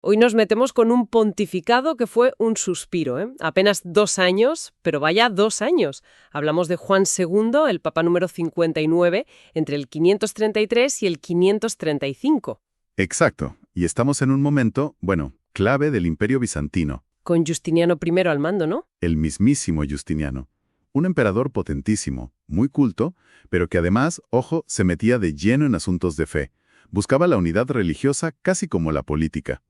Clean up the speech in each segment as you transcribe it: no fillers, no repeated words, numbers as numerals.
Hoy nos metemos con un pontificado que fue un suspiro, ¿eh? Apenas 2 años, pero vaya 2 años. Hablamos de Juan II, el Papa número 59, entre el 533 y el 535. Exacto. Y estamos en un momento, bueno, clave del Imperio Bizantino. Con Justiniano I al mando, ¿no? El mismísimo Justiniano. Un emperador potentísimo, muy culto, pero que además, ojo, se metía de lleno en asuntos de fe. Buscaba la unidad religiosa casi como la política.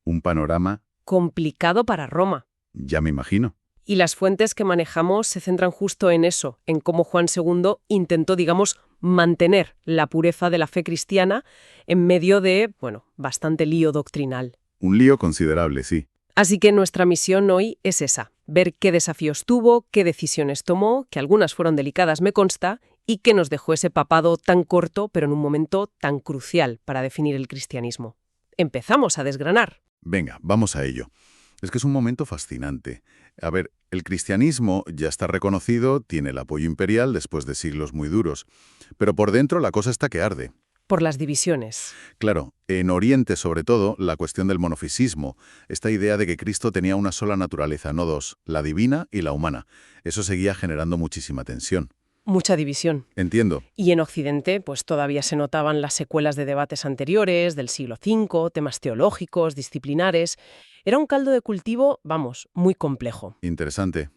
Un panorama, Complicado para Roma. ya me imagino. Y las fuentes que manejamos se centran justo en eso, en cómo Juan II intentó, digamos, mantener la pureza de la fe cristiana en medio de, bueno, bastante lío doctrinal. Un lío considerable, sí. Así que nuestra misión hoy es esa, ver qué desafíos tuvo, qué decisiones tomó, que algunas fueron delicadas me consta, y qué nos dejó ese papado tan corto, pero en un momento tan crucial para definir el cristianismo. Empezamos a desgranar. Venga, vamos a ello. Es que es un momento fascinante. A ver, el cristianismo ya está reconocido, tiene el apoyo imperial después de siglos muy duros, pero por dentro la cosa está que arde. Por las divisiones. Claro, en Oriente sobre todo, la cuestión del monofisismo, esta idea de que Cristo tenía una sola naturaleza, no dos, la divina y la humana. Eso seguía generando muchísima tensión. Mucha división. Entiendo. Y en Occidente, pues todavía se notaban las secuelas de debates anteriores, del siglo V, temas teológicos, disciplinares. Era un caldo de cultivo, vamos, muy complejo. Interesante.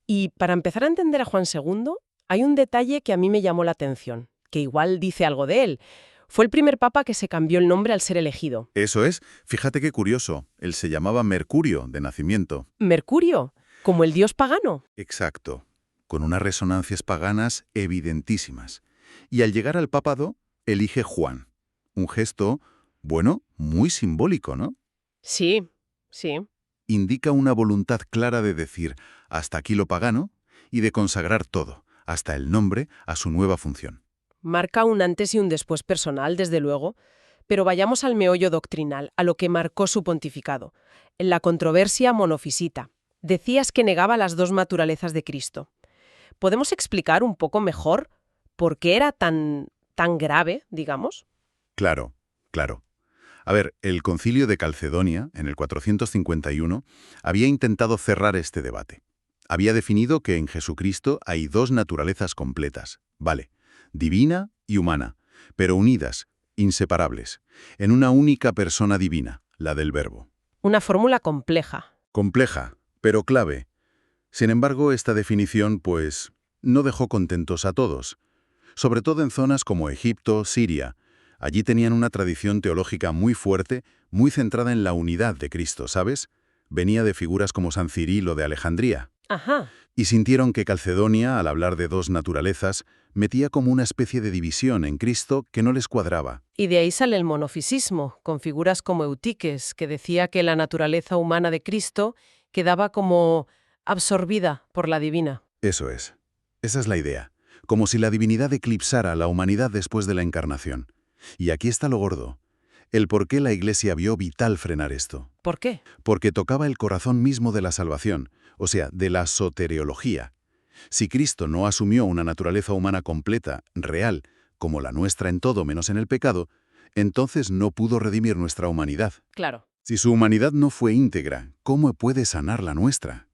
Y para empezar a entender a Juan II, hay un detalle que a mí me llamó la atención, que igual dice algo de él. Fue el primer papa que se cambió el nombre al ser elegido. Eso es. Fíjate qué curioso. Él se llamaba Mercurio, de nacimiento. Mercurio, como el dios pagano. Exacto. Con unas resonancias paganas evidentísimas. Y al llegar al papado, elige Juan. Un gesto, bueno, muy simbólico, ¿no? Sí, sí. Indica una voluntad clara de decir hasta aquí lo pagano y de consagrar todo, hasta el nombre, a su nueva función. Marca un antes y un después personal, desde luego, pero vayamos al meollo doctrinal, a lo que marcó su pontificado. En la controversia monofisita, decías que negaba las dos naturalezas de Cristo. ¿Podemos explicar un poco mejor por qué era tan grave, digamos? Claro, claro. A ver, el concilio de Calcedonia, en el 451, había intentado cerrar este debate. Había definido que en Jesucristo hay dos naturalezas completas, vale, divina y humana, pero unidas, inseparables, en una única persona divina, la del Verbo. Una fórmula compleja. Compleja, pero clave. Sin embargo, esta definición, pues, no dejó contentos a todos, sobre todo en zonas como Egipto, Siria. Allí tenían una tradición teológica muy fuerte, muy centrada en la unidad de Cristo, ¿sabes? Venía de figuras como San Cirilo de Alejandría. Ajá. Y sintieron que Calcedonia, al hablar de dos naturalezas, metía como una especie de división en Cristo que no les cuadraba. Y de ahí sale el monofisismo, con figuras como Eutiques, que decía que la naturaleza humana de Cristo quedaba como absorbida por la divina. Eso es. Esa es la idea. Como si la divinidad eclipsara a la humanidad después de la encarnación. Y aquí está lo gordo. El por qué la Iglesia vio vital frenar esto. ¿Por qué? Porque tocaba el corazón mismo de la salvación, o sea, de la soteriología. Si Cristo no asumió una naturaleza humana completa, real, como la nuestra en todo menos en el pecado, entonces no pudo redimir nuestra humanidad. Claro. Si su humanidad no fue íntegra, ¿cómo puede sanar la nuestra?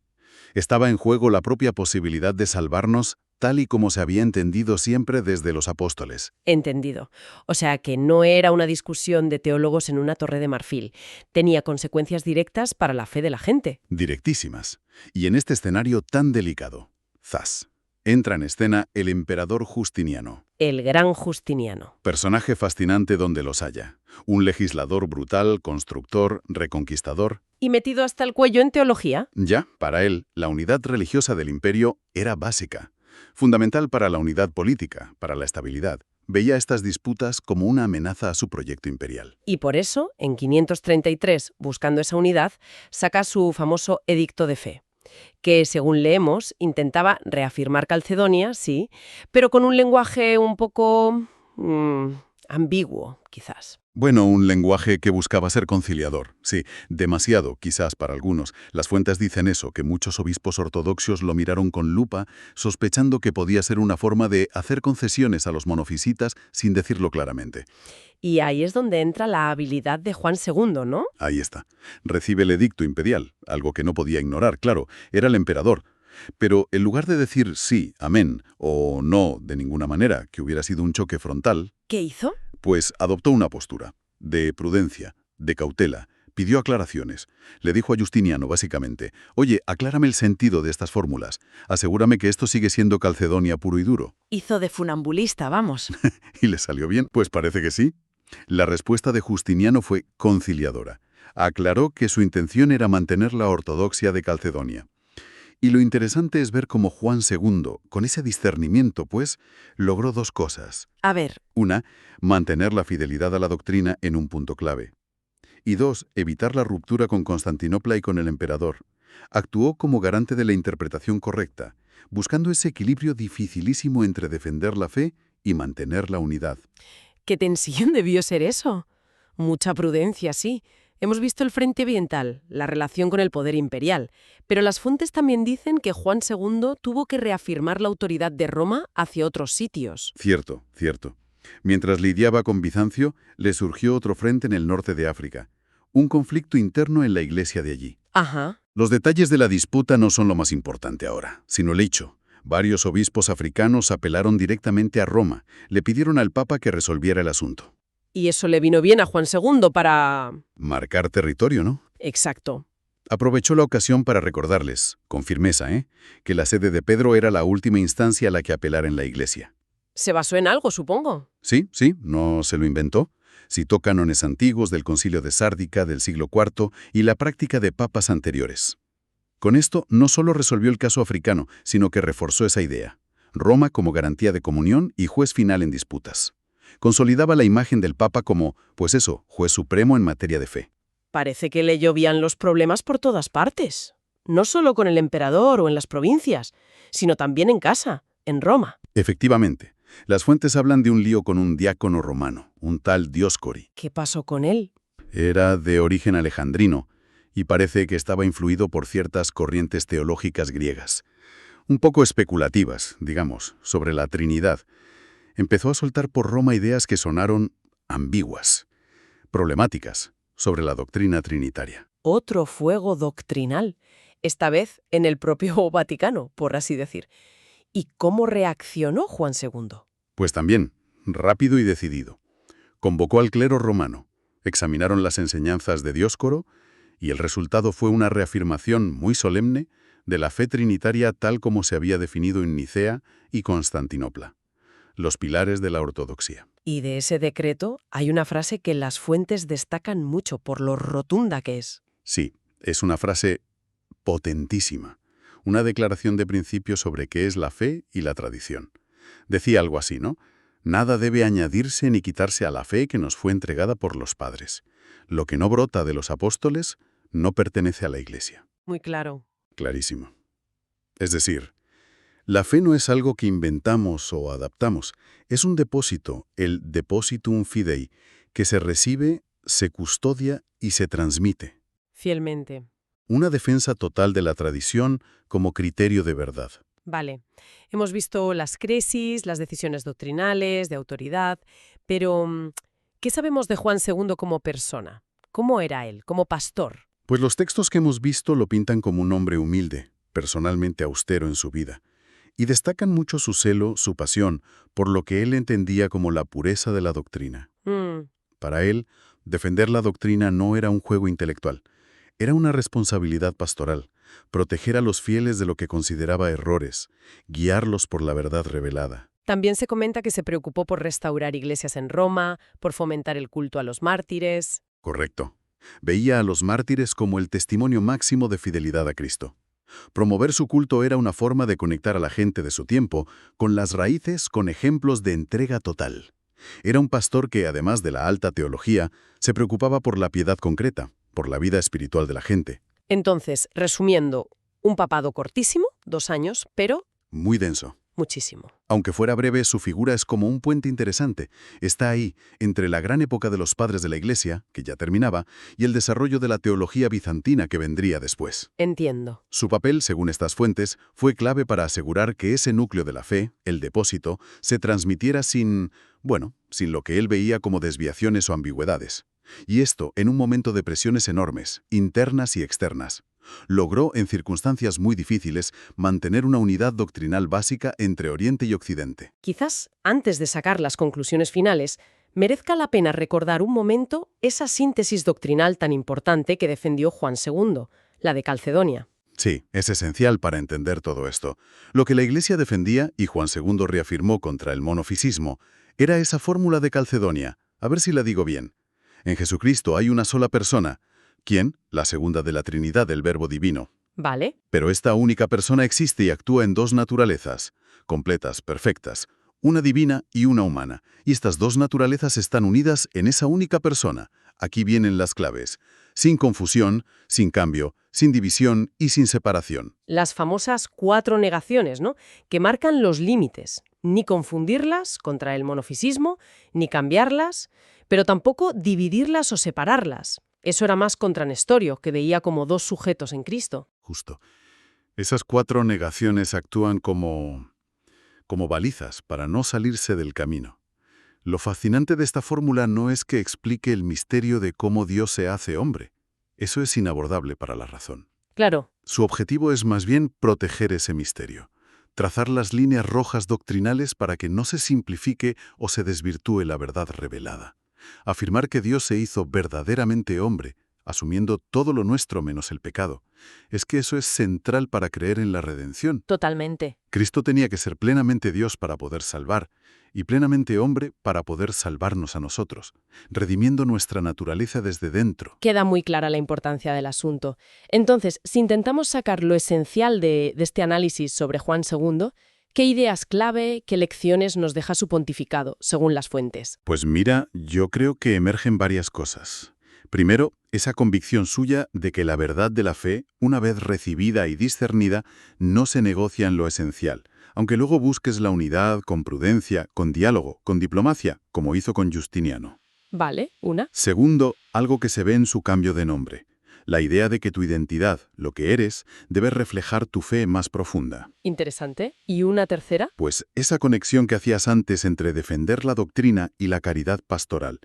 Estaba en juego la propia posibilidad de salvarnos tal y como se había entendido siempre desde los apóstoles. Entendido. O sea que no era una discusión de teólogos en una torre de marfil. Tenía consecuencias directas para la fe de la gente. Directísimas. Y en este escenario tan delicado, ¡zas!, entra en escena el emperador Justiniano. El gran Justiniano. Personaje fascinante donde los haya. Un legislador brutal, constructor, reconquistador. ¿Y metido hasta el cuello en teología? Ya, para él, la unidad religiosa del imperio era básica. Fundamental para la unidad política, para la estabilidad. Veía estas disputas como una amenaza a su proyecto imperial. Y por eso, en 533, buscando esa unidad, saca su famoso Edicto de Fe, que, según leemos, intentaba reafirmar Calcedonia, sí, pero con un lenguaje un poco ambiguo, quizás. Bueno, un lenguaje que buscaba ser conciliador. Sí, demasiado, quizás para algunos. Las fuentes dicen eso, que muchos obispos ortodoxos lo miraron con lupa, sospechando que podía ser una forma de hacer concesiones a los monofisitas sin decirlo claramente. Y ahí es donde entra la habilidad de Juan II, ¿no? Ahí está. Recibe el edicto imperial, algo que no podía ignorar, claro, era el emperador. Pero en lugar de decir sí, amén, o no de ninguna manera, que hubiera sido un choque frontal, ¿Qué hizo? pues adoptó una postura de prudencia, de cautela, pidió aclaraciones. Le dijo a Justiniano, básicamente, oye, aclárame el sentido de estas fórmulas, asegúrame que esto sigue siendo Calcedonia puro y duro. Hizo de funambulista, vamos. ¿Y le salió bien? Pues parece que sí. La respuesta de Justiniano fue conciliadora. Aclaró que su intención era mantener la ortodoxia de Calcedonia. Y lo interesante es ver cómo Juan II, con ese discernimiento, pues, logró dos cosas. A ver, Una, mantener la fidelidad a la doctrina en un punto clave. Y dos, evitar la ruptura con Constantinopla y con el emperador. Actuó como garante de la interpretación correcta, buscando ese equilibrio dificilísimo entre defender la fe y mantener la unidad. ¿Qué tensión debió ser eso? Mucha prudencia, sí. Hemos visto el frente oriental, la relación con el poder imperial, pero las fuentes también dicen que Juan II tuvo que reafirmar la autoridad de Roma hacia otros sitios. Cierto, cierto. Mientras lidiaba con Bizancio, le surgió otro frente en el norte de África, un conflicto interno en la iglesia de allí. Ajá. Los detalles de la disputa no son lo más importante ahora, sino el hecho. Varios obispos africanos apelaron directamente a Roma, le pidieron al Papa que resolviera el asunto. Y eso le vino bien a Juan II para... Marcar territorio, ¿no? Exacto. Aprovechó la ocasión para recordarles, con firmeza, que la sede de Pedro era la última instancia a la que apelar en la iglesia. Se basó en algo, supongo. Sí, no se lo inventó. Citó cánones antiguos del Concilio de Sárdica del siglo IV y la práctica de papas anteriores. Con esto no solo resolvió el caso africano, sino que reforzó esa idea. Roma como garantía de comunión y juez final en disputas. Consolidaba la imagen del Papa como, pues eso, juez supremo en materia de fe. Parece que le llovían los problemas por todas partes. No solo con el emperador o en las provincias, sino también en casa, en Roma. Efectivamente, las fuentes hablan de un lío con un diácono romano, un tal Dioscori. ¿Qué pasó con él? Era de origen alejandrino y parece que estaba influido por ciertas corrientes teológicas griegas, un poco especulativas, digamos, sobre la Trinidad. Empezó a soltar por Roma ideas que sonaron ambiguas, problemáticas, sobre la doctrina trinitaria. Otro fuego doctrinal, esta vez en el propio Vaticano, por así decir. ¿Y cómo reaccionó Juan II? Pues también, rápido y decidido. Convocó al clero romano, examinaron las enseñanzas de Dioscoro y el resultado fue una reafirmación muy solemne de la fe trinitaria tal como se había definido en Nicea y Constantinopla, los pilares de la ortodoxia. Y de ese decreto hay una frase que las fuentes destacan mucho por lo rotunda que es. Sí, es una frase potentísima, una declaración de principio sobre qué es la fe y la tradición. Decía algo así, ¿no? Nada debe añadirse ni quitarse a la fe que nos fue entregada por los padres. Lo que no brota de los apóstoles no pertenece a la Iglesia. Muy claro. Clarísimo. Es decir, la fe no es algo que inventamos o adaptamos, es un depósito, el depositum fidei, que se recibe, se custodia y se transmite. Fielmente. Una defensa total de la tradición como criterio de verdad. Vale. Hemos visto las crisis, las decisiones doctrinales, de autoridad, pero ¿qué sabemos de Juan II como persona? ¿Cómo era él, como pastor? Pues los textos que hemos visto lo pintan como un hombre humilde, personalmente austero en su vida, y destacan mucho su celo, su pasión, por lo que él entendía como la pureza de la doctrina. Para él, defender la doctrina no era un juego intelectual, era una responsabilidad pastoral, proteger a los fieles de lo que consideraba errores, guiarlos por la verdad revelada. También se comenta que se preocupó por restaurar iglesias en Roma, por fomentar el culto a los mártires. Correcto. Veía a los mártires como el testimonio máximo de fidelidad a Cristo. Promover su culto era una forma de conectar a la gente de su tiempo con las raíces, con ejemplos de entrega total. Era un pastor que, además de la alta teología, se preocupaba por la piedad concreta, por la vida espiritual de la gente. Entonces, resumiendo, un papado cortísimo, 2 años, pero... Muy denso. muchísimo. Aunque fuera breve, su figura es como un puente interesante. Está ahí, entre la gran época de los padres de la Iglesia, que ya terminaba, y el desarrollo de la teología bizantina que vendría después. Entiendo. Su papel, según estas fuentes, fue clave para asegurar que ese núcleo de la fe, el depósito, se transmitiera sin lo que él veía como desviaciones o ambigüedades. Y esto en un momento de presiones enormes, internas y externas. Logró, en circunstancias muy difíciles, mantener una unidad doctrinal básica entre Oriente y Occidente. Quizás, antes de sacar las conclusiones finales, merezca la pena recordar un momento esa síntesis doctrinal tan importante que defendió Juan II, la de Calcedonia. Sí, es esencial para entender todo esto. Lo que la Iglesia defendía, y Juan II reafirmó contra el monofisismo, era esa fórmula de Calcedonia. A ver si la digo bien. En Jesucristo hay una sola persona. ¿Quién? La segunda de la Trinidad, el Verbo Divino. ¿Vale? Pero esta única persona existe y actúa en dos naturalezas, completas, perfectas, una divina y una humana. Y estas dos naturalezas están unidas en esa única persona. Aquí vienen las claves. Sin confusión, sin cambio, sin división y sin separación. Las famosas 4 negaciones, ¿no? Que marcan los límites. Ni confundirlas contra el monofisismo, ni cambiarlas, pero tampoco dividirlas o separarlas. Eso era más contra Nestorio, que veía como 2 sujetos en Cristo. Justo. Esas 4 negaciones actúan como balizas para no salirse del camino. Lo fascinante de esta fórmula no es que explique el misterio de cómo Dios se hace hombre. Eso es inabordable para la razón. Claro. Su objetivo es más bien proteger ese misterio, trazar las líneas rojas doctrinales para que no se simplifique o se desvirtúe la verdad revelada. Afirmar que Dios se hizo verdaderamente hombre, asumiendo todo lo nuestro menos el pecado, es que eso es central para creer en la redención. Totalmente. Cristo tenía que ser plenamente Dios para poder salvar, y plenamente hombre para poder salvarnos a nosotros, redimiendo nuestra naturaleza desde dentro. Queda muy clara la importancia del asunto. Entonces, si intentamos sacar lo esencial de este análisis sobre Juan II, ¿qué ideas clave, qué lecciones nos deja su pontificado, según las fuentes? Pues mira, yo creo que emergen varias cosas. Primero, esa convicción suya de que la verdad de la fe, una vez recibida y discernida, no se negocia en lo esencial, aunque luego busques la unidad con prudencia, con diálogo, con diplomacia, como hizo con Justiniano. Vale, una. Segundo, algo que se ve en su cambio de nombre. La idea de que tu identidad, lo que eres, debe reflejar tu fe más profunda. Interesante. ¿Y una tercera? Pues esa conexión que hacías antes entre defender la doctrina y la caridad pastoral,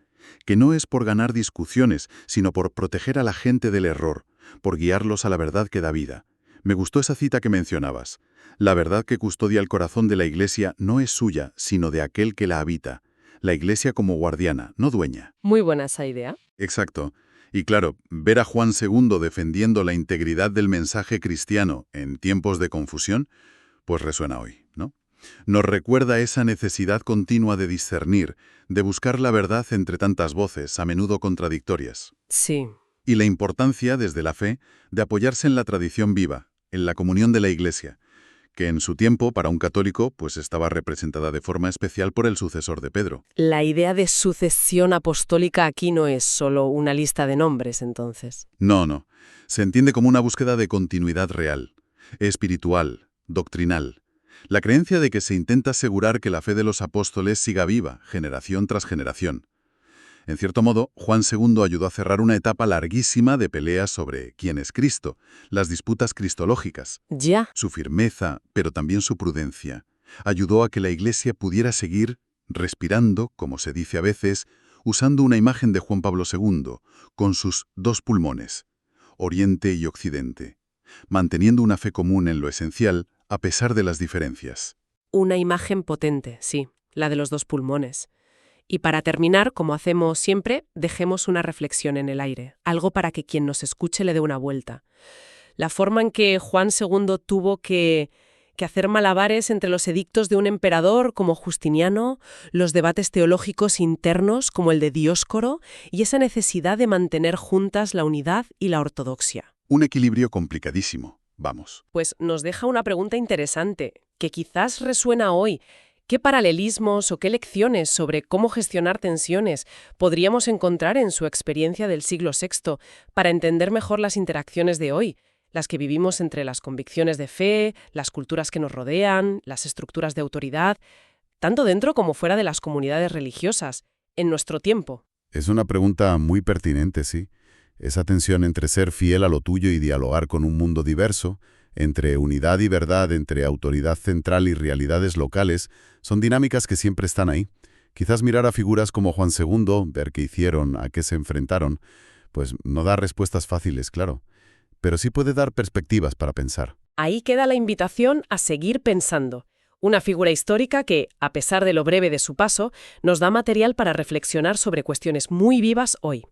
que no es por ganar discusiones, sino por proteger a la gente del error, por guiarlos a la verdad que da vida. Me gustó esa cita que mencionabas. La verdad que custodia el corazón de la Iglesia no es suya, sino de aquel que la habita. La Iglesia como guardiana, no dueña. Muy buena esa idea. Exacto. Y claro, ver a Juan II defendiendo la integridad del mensaje cristiano en tiempos de confusión, pues resuena hoy, ¿no? Nos recuerda esa necesidad continua de discernir, de buscar la verdad entre tantas voces, a menudo contradictorias. Sí. Y la importancia, desde la fe, de apoyarse en la tradición viva, en la comunión de la Iglesia, que en su tiempo, para un católico, pues estaba representada de forma especial por el sucesor de Pedro. La idea de sucesión apostólica aquí no es solo una lista de nombres, entonces. No. Se entiende como una búsqueda de continuidad real, espiritual, doctrinal. La creencia de que se intenta asegurar que la fe de los apóstoles siga viva, generación tras generación. En cierto modo, Juan II ayudó a cerrar una etapa larguísima de peleas sobre quién es Cristo, las disputas cristológicas. Ya. Su firmeza, pero también su prudencia, ayudó a que la Iglesia pudiera seguir respirando, como se dice a veces, usando una imagen de Juan Pablo II, con sus 2 pulmones, Oriente y Occidente, manteniendo una fe común en lo esencial, a pesar de las diferencias. Una imagen potente, sí, la de los 2 pulmones. Y para terminar, como hacemos siempre, dejemos una reflexión en el aire, algo para que quien nos escuche le dé una vuelta. La forma en que Juan II tuvo que hacer malabares entre los edictos de un emperador como Justiniano, los debates teológicos internos como el de Dioscoro y esa necesidad de mantener juntas la unidad y la ortodoxia. Un equilibrio complicadísimo, vamos. Pues nos deja una pregunta interesante, que quizás resuena hoy. ¿Qué paralelismos o qué lecciones sobre cómo gestionar tensiones podríamos encontrar en su experiencia del siglo VI para entender mejor las interacciones de hoy? las que vivimos entre las convicciones de fe, las culturas que nos rodean, las estructuras de autoridad, tanto dentro como fuera de las comunidades religiosas, en nuestro tiempo. Es una pregunta muy pertinente, sí. Esa tensión entre ser fiel a lo tuyo y dialogar con un mundo diverso, entre unidad y verdad, entre autoridad central y realidades locales, son dinámicas que siempre están ahí. Quizás mirar a figuras como Juan II, ver qué hicieron, a qué se enfrentaron, pues no da respuestas fáciles, claro, pero sí puede dar perspectivas para pensar. Ahí queda la invitación a seguir pensando. Una figura histórica que, a pesar de lo breve de su paso, nos da material para reflexionar sobre cuestiones muy vivas hoy.